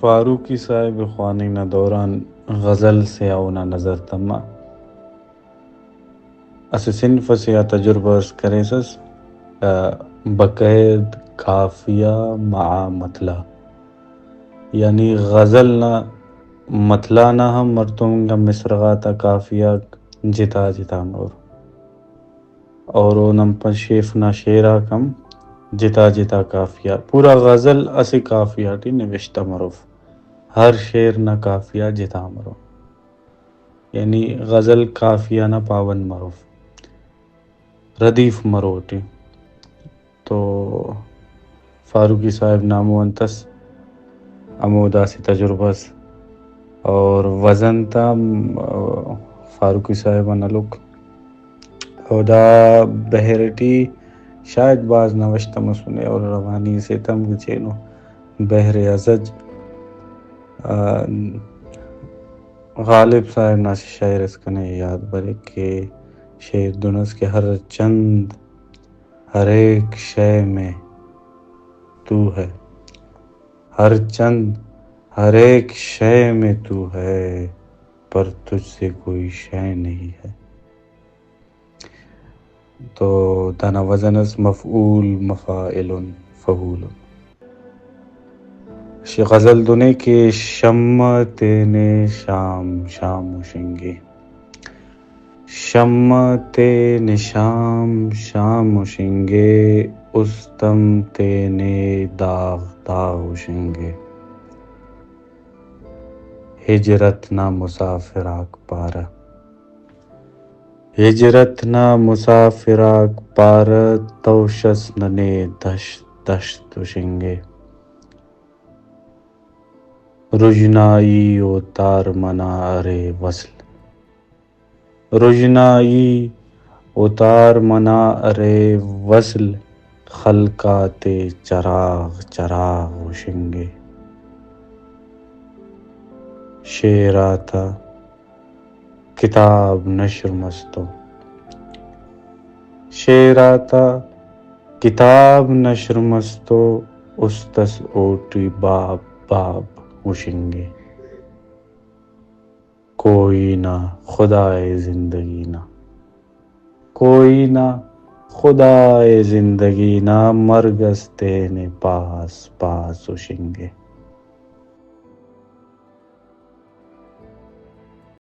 فاروقی صاحب خوانین دوران غزل سے اونا نظر تما اس صنف سے یا تجربہ کرے سس بقید کافیہ مع مطلع، یعنی غزل نہ مطلع نہ ہم مرتونگا مصرغاتا کافیہ جتا جتا مور اور اونم شیفنا شعرا کم جتا جتا کافیہ پورا غزل اسے کافیہ ٹی نوشتہ مروف، ہر شعر نہ کافیہ جتا مرو، یعنی غزل کافیہ نہ پابند مروف ردیف مرو ٹی۔ تو فاروقی صاحب نامو انتس ہمودا سے تجربہ اور وزن تا فاروقی صاحب نلک اودا بحرٹی شاید بعض نوشتہ مسنے اور روانی سے تم چینو بحر ازج غالب صاحب نا شاعر اس کنے یاد برے کہ شعر دنس کے ہر چند ہر ایک شے میں تو ہے، ہر چند ہر ایک شے میں تو ہے پر تجھ سے کوئی شے نہیں ہے۔ تو دانا وزن اس مفعول مفاعل فہول غزل دنے کے شمع تینے شام شام وشنگے، شمع تینے شام شام وشنگے استم تینے داغ داغ وشنگے، ہجرت نہ مسافراک پارہ، ہجرت نہ مسافراک پارہ توشس ننے دشت دشت وشنگے، رجنائی و تار منا ارے وصل، رجنائی و تار منا ارے وصل خلقات چراغ چراغ وشنگے، شعر آتا کتاب نشر مستو، شعر آتا کتاب نشر مستو استس اوٹی باب باب وشنگے، کوئی نہ خدائے زندگی نہ، کوئی نہ خدائے زندگی نہ مرگز تینے پاس پاس وشنگے۔